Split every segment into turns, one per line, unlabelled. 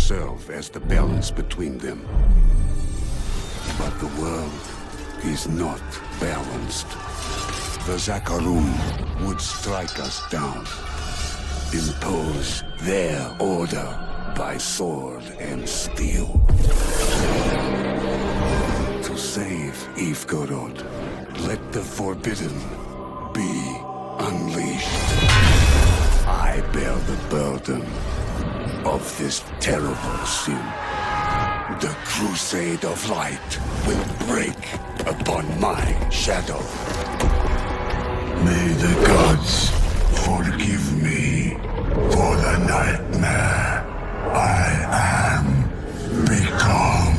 serve as the balance between them. But the world is not balanced. The Zakarum would strike us down, impose their order by sword and steel. To save Ivgorod, let the forbidden be unleashed. I bear the burden of this terrible sin. The crusade of light will break upon my shadow. May the gods forgive me for the nightmare I am become.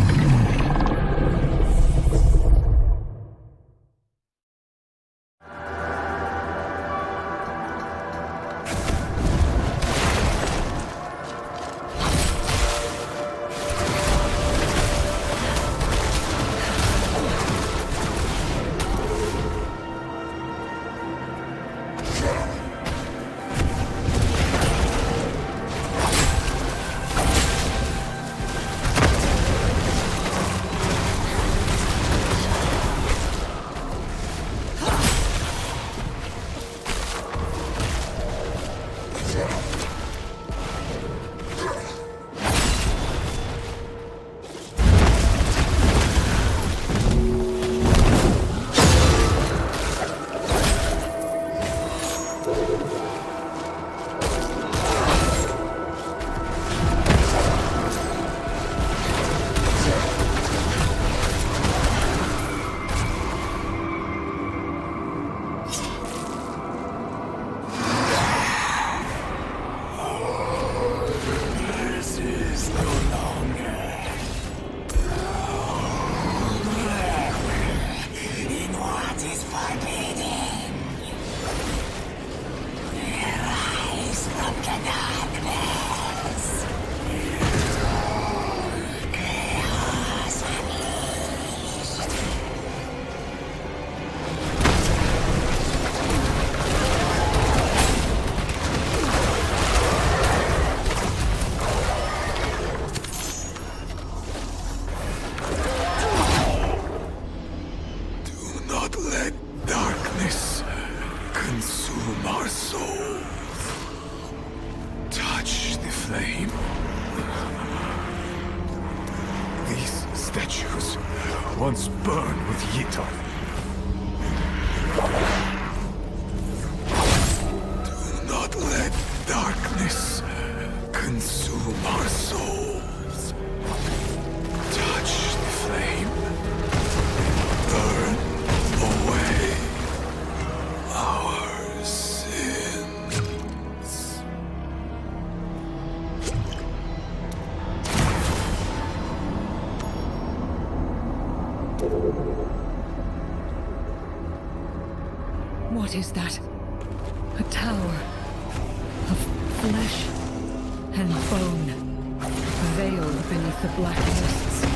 Once burned with Yitar. Do not let darkness consume our souls. Touch the flame. Burn away our sins.
What is that? A tower of flesh and bone, veiled beneath the black mists.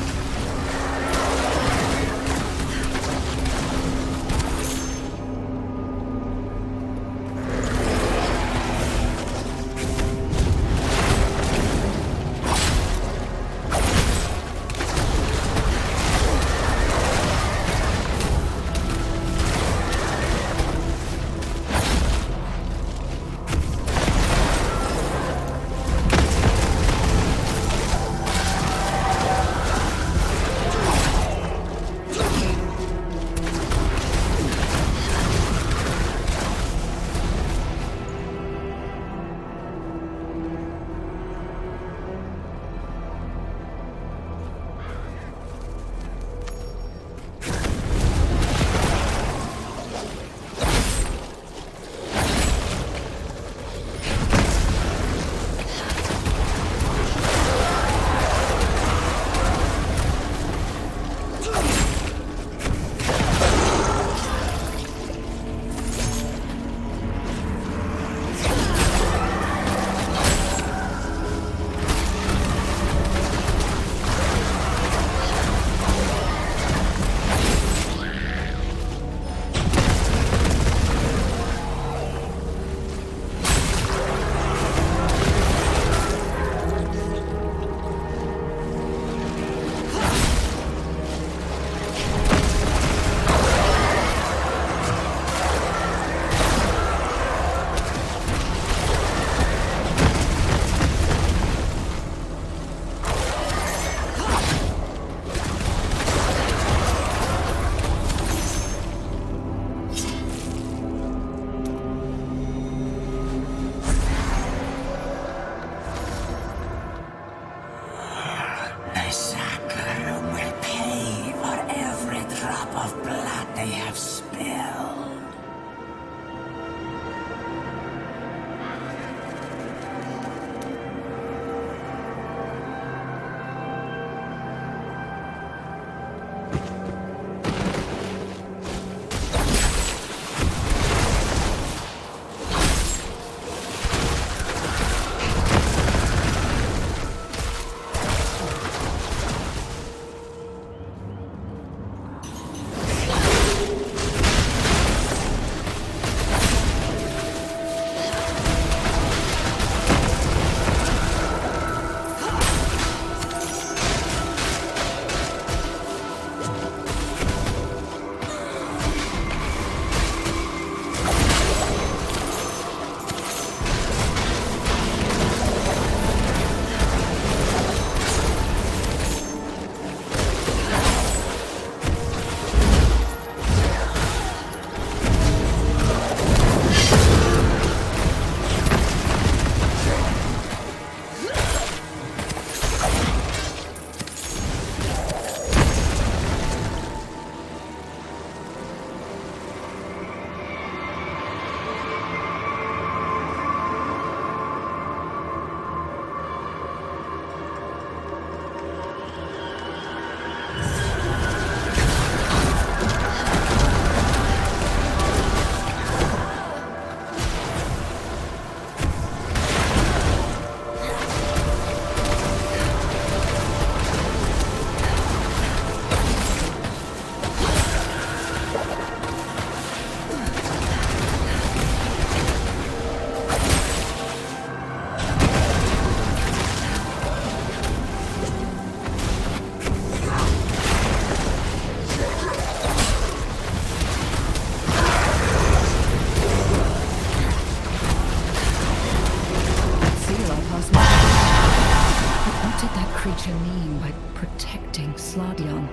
creature mean by protecting Sladion?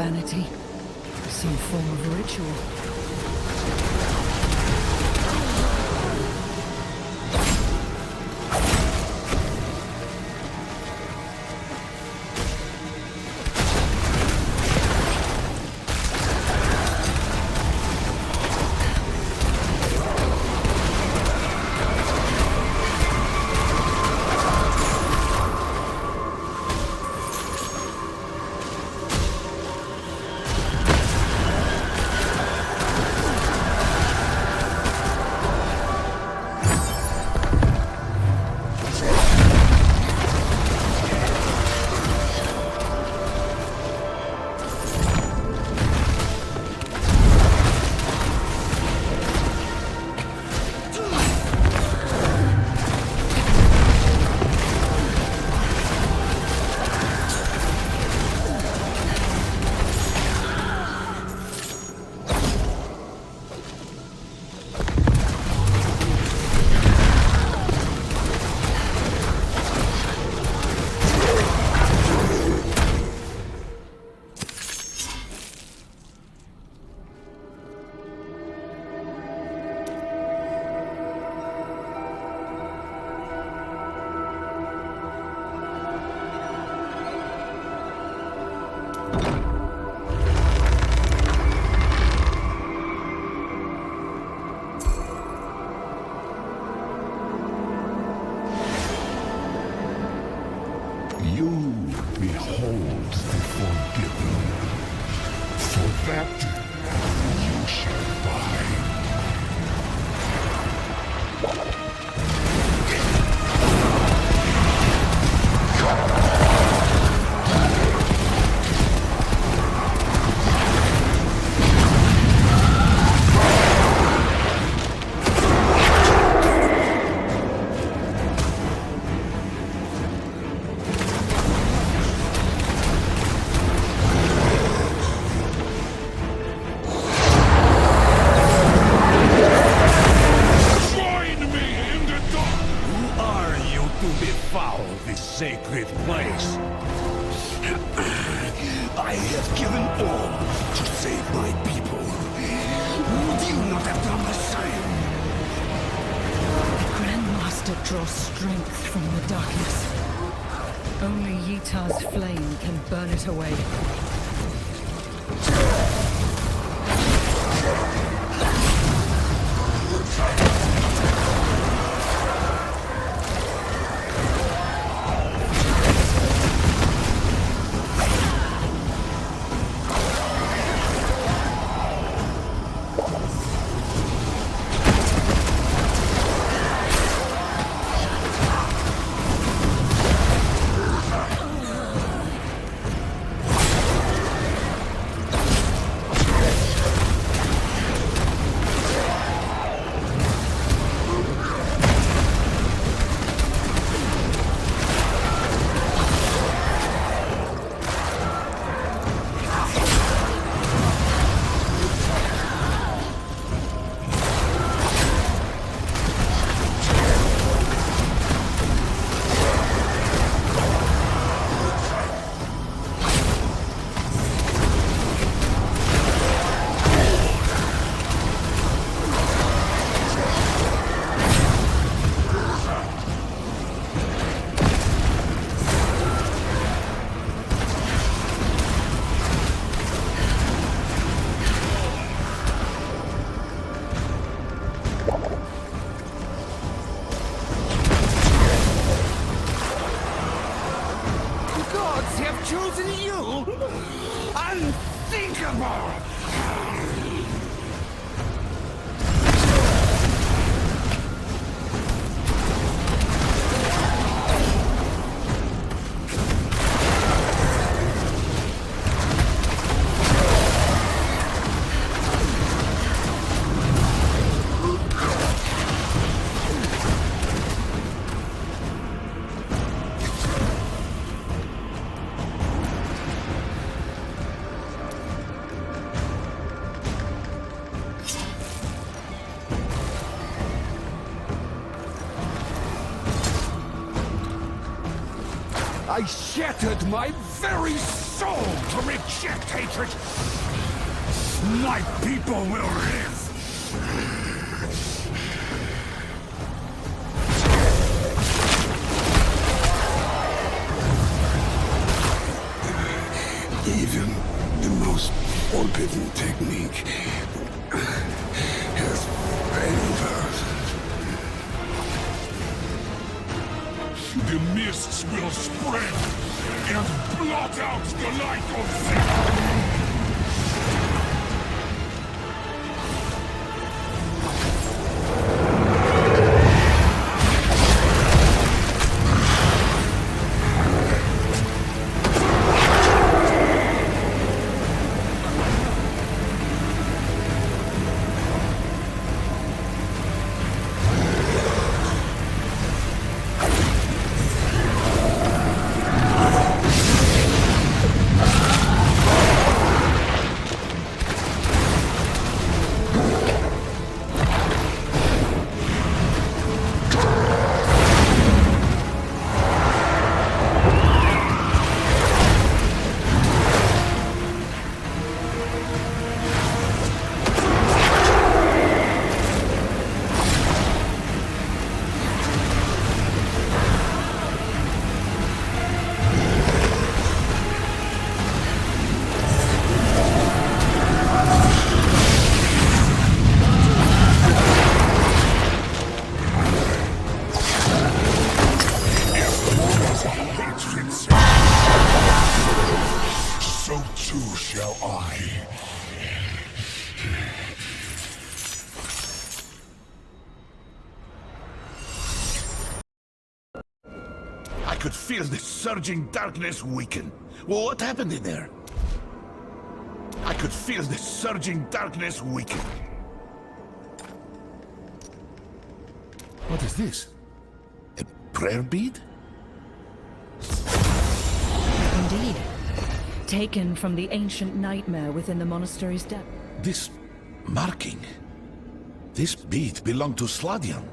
vanity. Some form of ritual.
You behold the forgiven. For that you shall find.
Sacred place. I have given all to save my people. Would you not have done the same?
The Grandmaster draws strength from the darkness. Only Yitar's flame can burn it away.
I shattered my very soul to reject hatred. My people will live.
Even the most forbidden technique has failed.
The mists will spread and blot out the light of Zach. So too shall I.
I could feel the surging darkness weaken. Well, what happened in there? I could feel the surging darkness weaken. What is this? A prayer bead?
Indeed. Taken from the ancient nightmare within the monastery's depth.
This marking. This bead belonged to Sladian.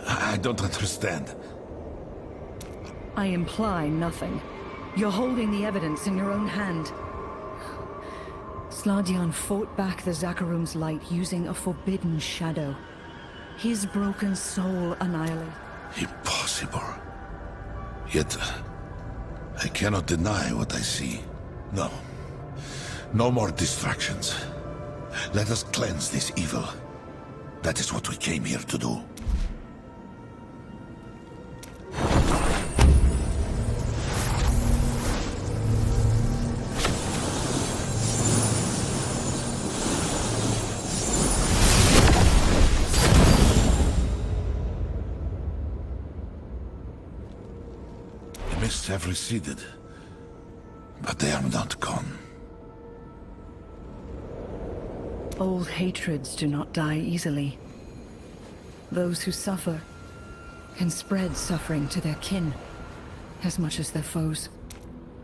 I don't understand.
I imply nothing. You're holding the evidence in your own hand. Sladian fought back the Zakharum's light using a forbidden shadow. His broken soul annihilated.
Impossible. Yet, I cannot deny what I see. No. No more distractions. Let us cleanse this evil. That is what we came here to do. The mists have receded, but they are not gone.
Old hatreds do not die easily. Those who suffer can spread suffering to their kin, as much as their foes.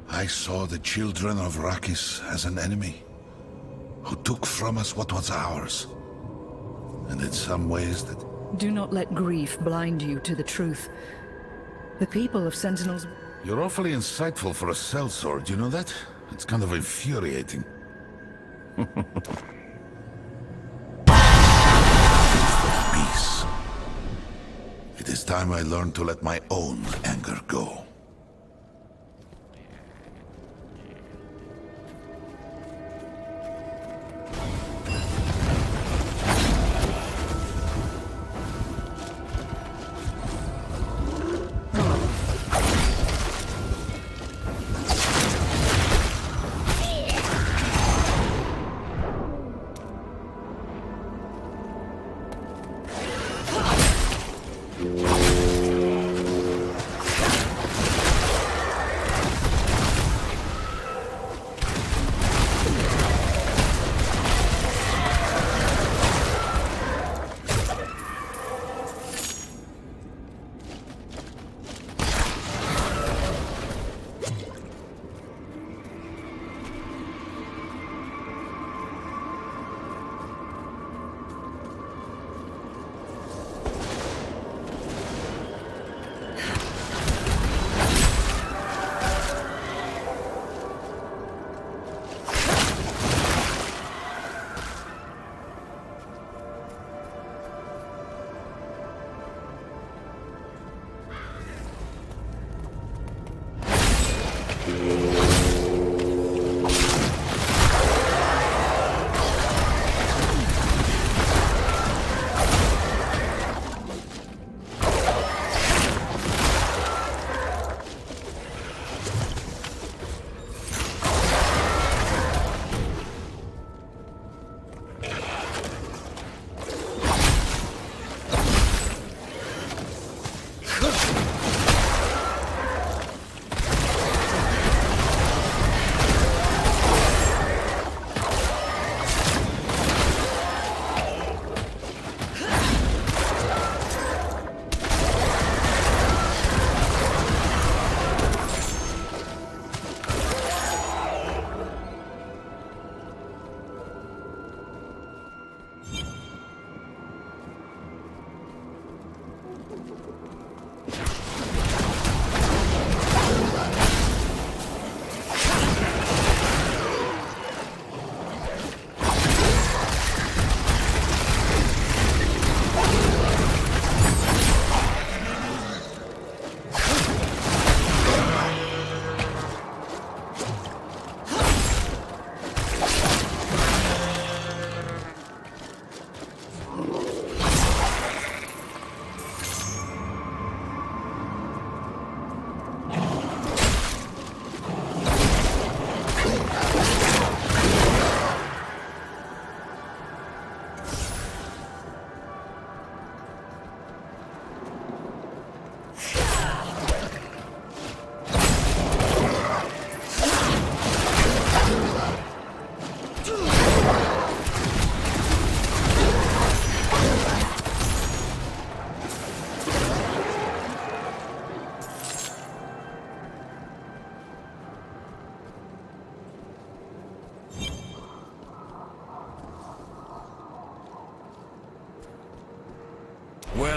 I saw the children of Rakis as an enemy, who took from us what was ours. And in some ways that...
Do not let grief blind you to the truth. The people of Sentinels...
You're awfully insightful for a sellsword, you know that? It's kind of infuriating. Peace. It is time I learned to let my own anger go.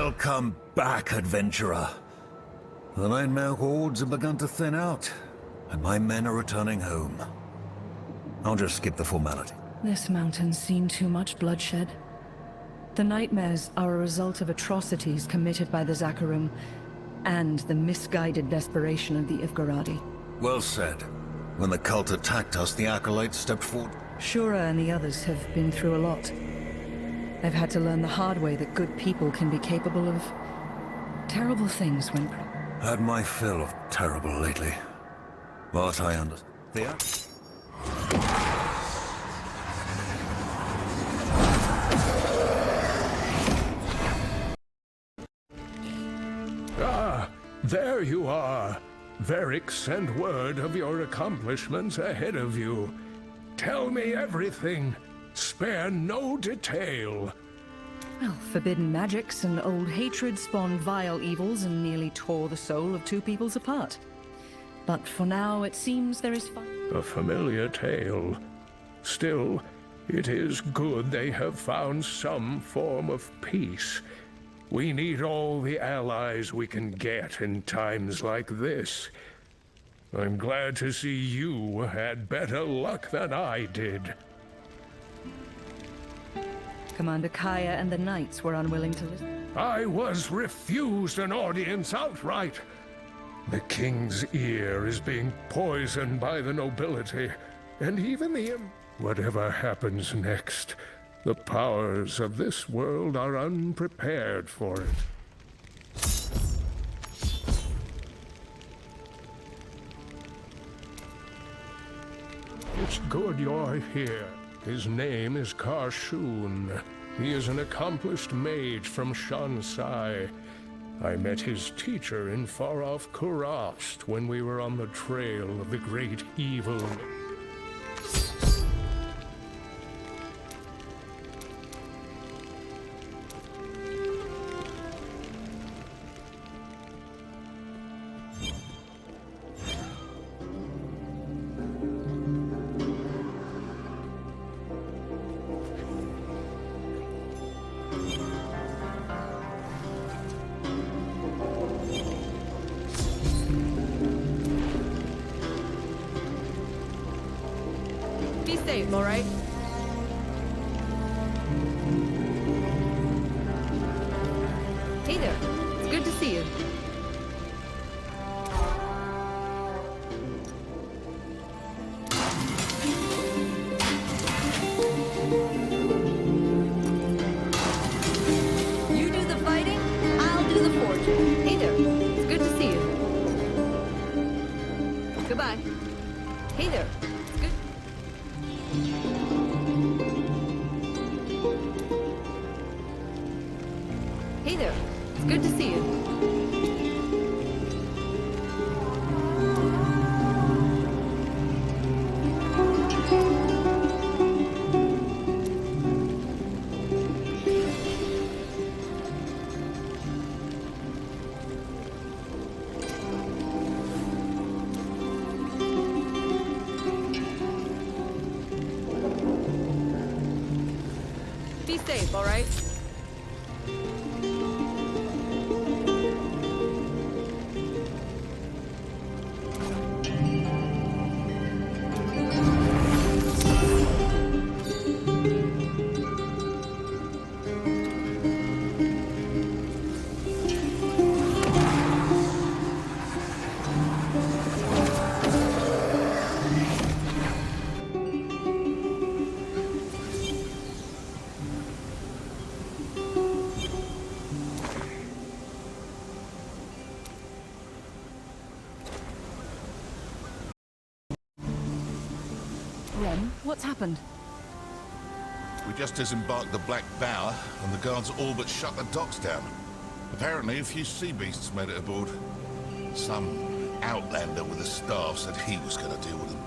Welcome back, adventurer. The Nightmare hordes have begun to thin out, and my men are returning home. I'll just skip the formality.
This mountain's seen too much bloodshed. The nightmares are a result of atrocities committed by the Zakarum and the misguided desperation of the Ivgaradi.
Well said. When the cult attacked us, the Acolytes stepped forward.
Shura and the others have been through a lot. They've had to learn the hard way that good people can be capable of terrible things when...
Had my fill of terrible lately. But I understand.
Ah, there you are. Varric sent word of your accomplishments ahead of you. Tell me everything. Spare no detail.
Well, forbidden magics and old hatred spawned vile evils and nearly tore the soul of two peoples apart. But for now, it seems there is fun.
A familiar tale. Still, it is good they have found some form of peace. We need all the allies we can get in times like this. I'm glad to see you had better luck than I did.
Commander Kaya and the Knights were unwilling to listen.
I was refused an audience outright. The king's ear is being poisoned by the nobility, and even the... Whatever happens next, the powers of this world are unprepared for it. It's good you're here. His name is Karshun. He is an accomplished mage from Shansai. I met his teacher in far-off Kurast when we were on the trail of the great evil.
Be safe, all right? Hey there. It's good to see you. You do the fighting, I'll do the forging. Hey there. It's good to see you. Goodbye. Hey there. It's good. Hey there. It's good to see you. Be safe, all right? Ren, what's happened?
We just disembarked the Black Bower, and the guards all but shut the docks down. Apparently, a few sea beasts made it aboard. Some outlander with a staff said he was going to deal with them.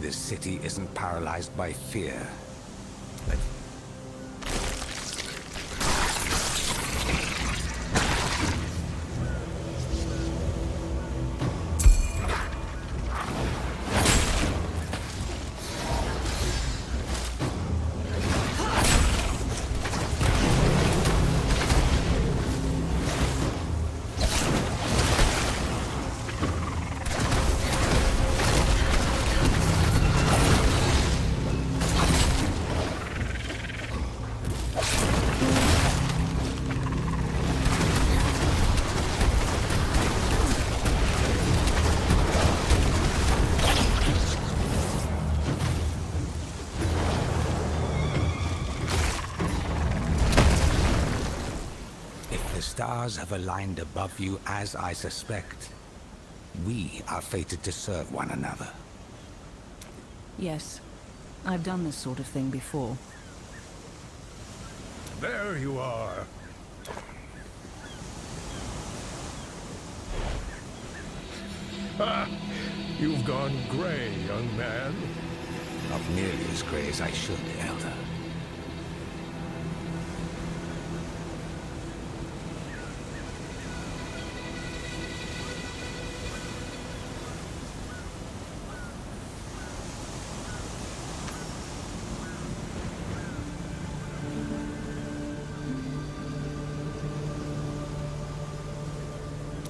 this city isn't paralyzed by fear. But stars have aligned above you as I suspect. We are fated to serve one another.
Yes, I've done this sort of thing before.
There you are. Ha! You've gone gray, young man.
Not nearly as gray as I should, Elder.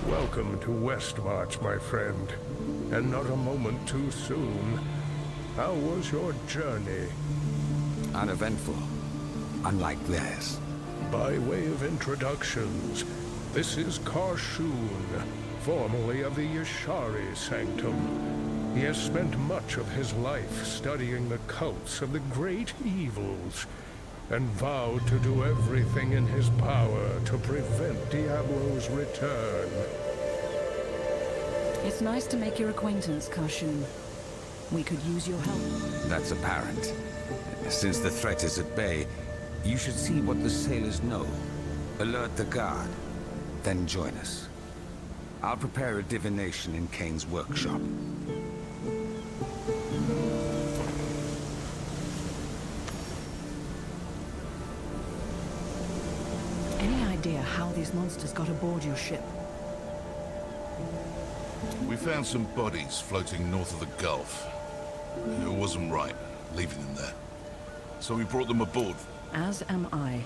Welcome to Westmarch, my friend. And not a moment too soon. How was your journey?
Uneventful, unlike theirs.
By way of introductions, this is Karshun, formerly of the Yashari Sanctum. He has spent much of his life studying the cults of the great evils, and vowed to do everything in his power to prevent Diablo's return.
It's nice to make your acquaintance, Karshun. We could use your help.
That's apparent. Since the threat is at bay, you should see what the sailors know. Alert the guard, then join us. I'll prepare a divination in Kane's workshop.
Any idea how these monsters got aboard your ship?
We found some bodies floating north of the Gulf. It wasn't right, leaving them there. So we brought them aboard.
As am I.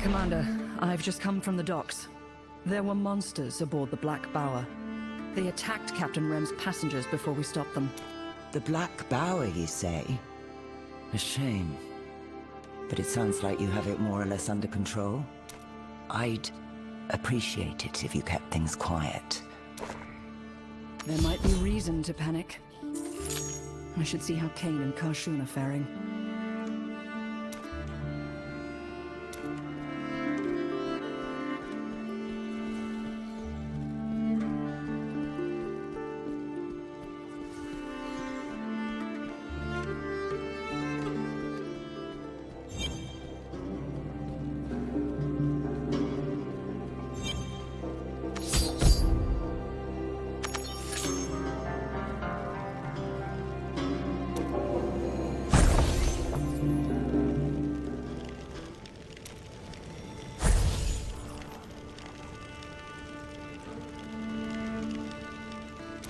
Commander, I've just come from the docks. There were monsters aboard the Black Bower. They attacked Captain Rem's passengers before we stopped them.
The Black Bower, you say? A shame. But it sounds like you have it more or less under control. I'd appreciate it if you kept things quiet.
There might be reason to panic. I should see how Kane and Karshun are faring.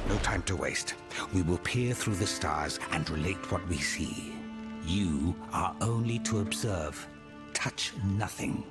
No time to waste. We will peer through the stars and relate what we see. You are only to observe. Touch nothing.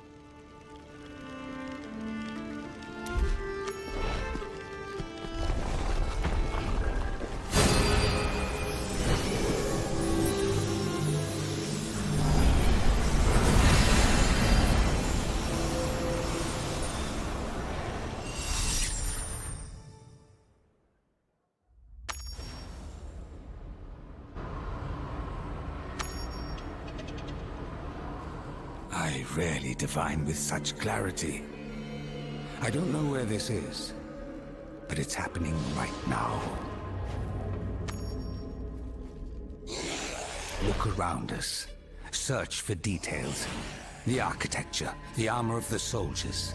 I rarely divine with such clarity. I don't know where this is, but it's happening right now. Look around us. Search for details. The architecture, the armor of the soldiers.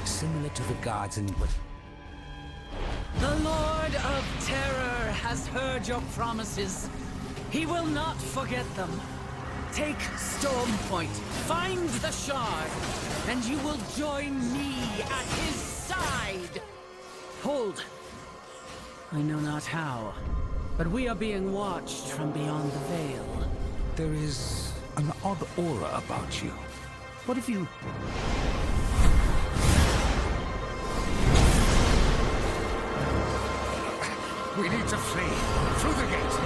Similar to the guards in...
The Lord of Terror has heard your promises. He will not forget them. Take Storm Point, find the shard, and you will join me at his side. Hold. I know not how, but we are being watched from beyond the veil.
There is an odd aura about you. What if you... We need to flee. Through the gate.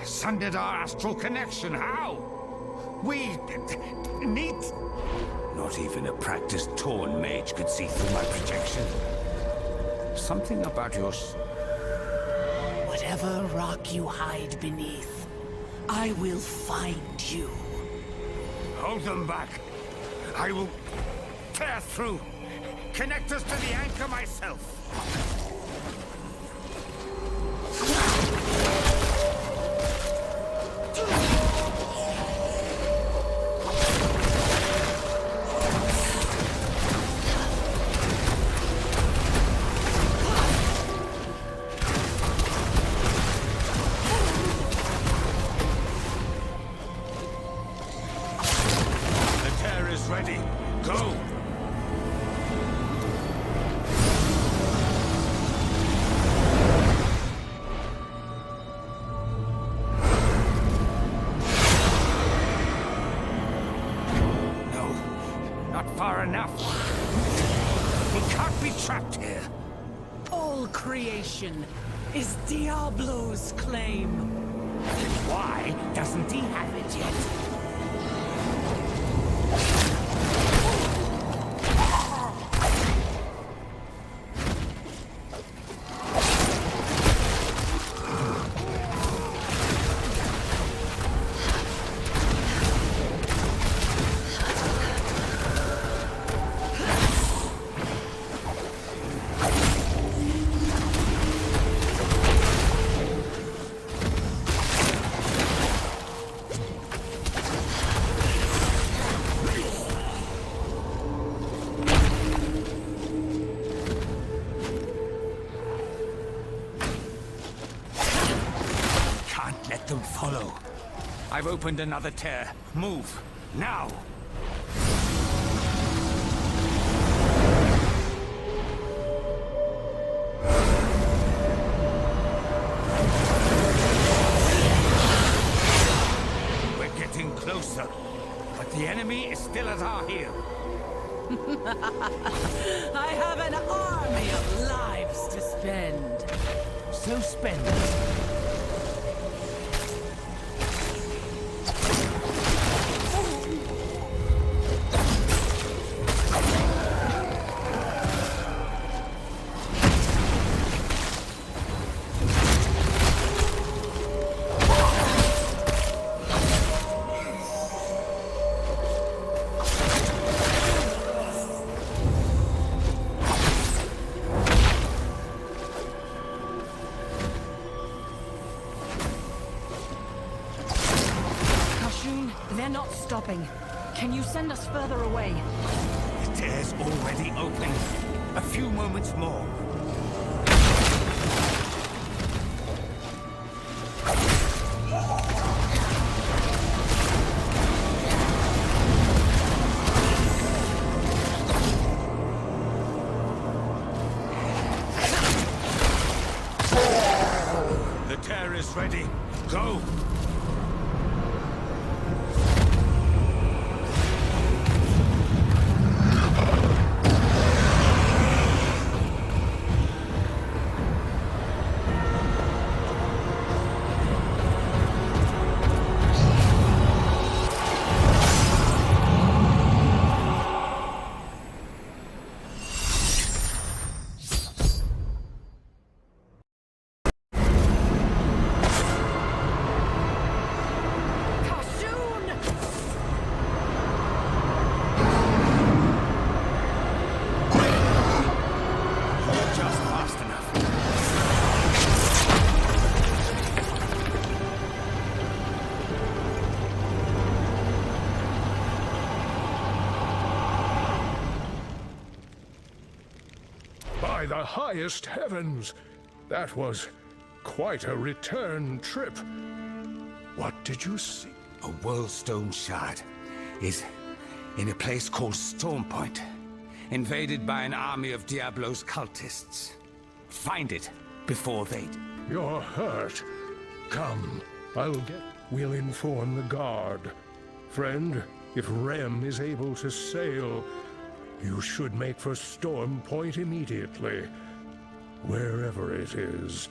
Sundered our astral connection. How? We need... Not even a practiced Torn mage could see through my projection. Something about your...
Whatever rock you hide beneath, I will find you.
Hold them back. I will tear through. Connect us to the anchor myself. Ready. Go! No, not far enough. We can't be trapped here.
All creation is Diablo's claim.
Then why doesn't he have it yet? Let them follow. I've opened another tear. Move. Now! We're getting closer, but the enemy is still at our heel.
I have an army of lives to spend.
So spend it.
They're not stopping. Can you send us further away?
The tear's already open. A few moments more. The tear is ready. Go!
By the highest heavens! That was quite a return trip. What did you see?
A Worldstone shard is in a place called Stormpoint, invaded by an army of Diablo's cultists. Find it before they...
You're hurt. Come, we'll inform the guard. Friend, if Rem is able to sail, you should make for Stormpoint immediately, wherever it is.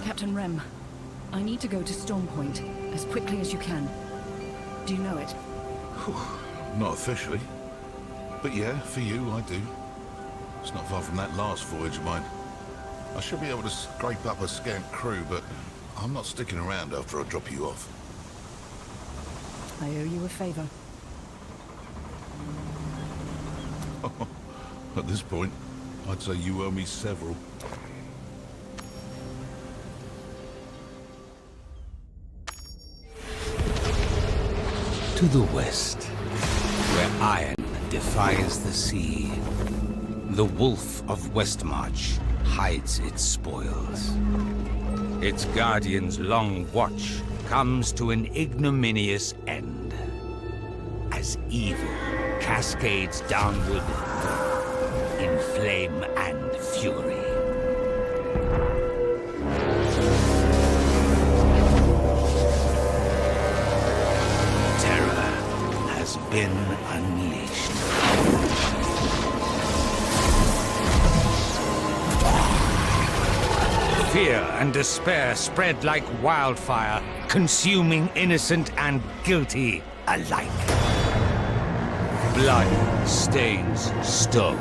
Captain Rem, I need to go to Stormpoint as quickly as you can. Do you know it?
Not officially. But yeah, for you, I do. It's not far from that last voyage of mine. I should be able to scrape up a scant crew, but I'm not sticking around after I drop you off.
I owe you a favor.
At this point, I'd say you owe me several.
To the west, where iron defies the sea, the Wolf of Westmarch hides its spoils. Its guardian's long watch comes to an ignominious end, as evil cascades downward in flame and fury. Been unleashed. Fear and despair spread like wildfire, consuming innocent and guilty alike. Blood stains stone.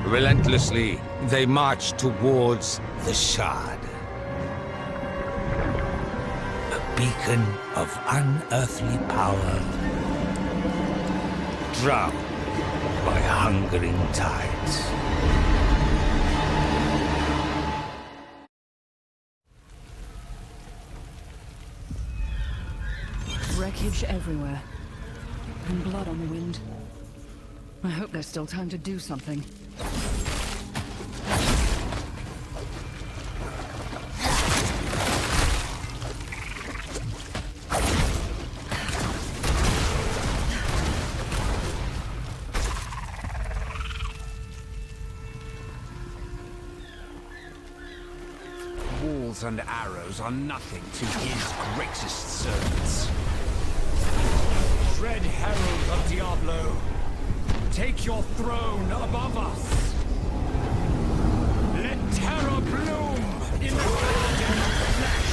Relentlessly, they march towards the Shard. Beacon of unearthly power, drowned by hungering tides.
Wreckage everywhere, and blood on the wind. I hope there's still time to do something.
And arrows are nothing to his greatest servants.
Dread Herald of Diablo, take your throne above us. Let terror bloom in the garden of flesh.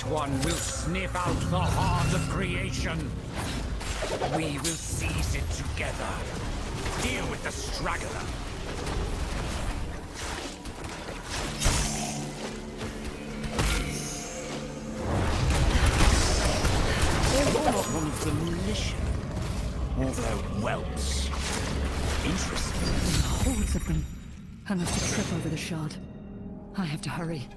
One will sniff out the heart of creation. We will seize it together. Deal with the straggler. You're not one of the militia, or their whelps. Interesting.
Hordes of them. I must have tripped over the shard. I have to hurry.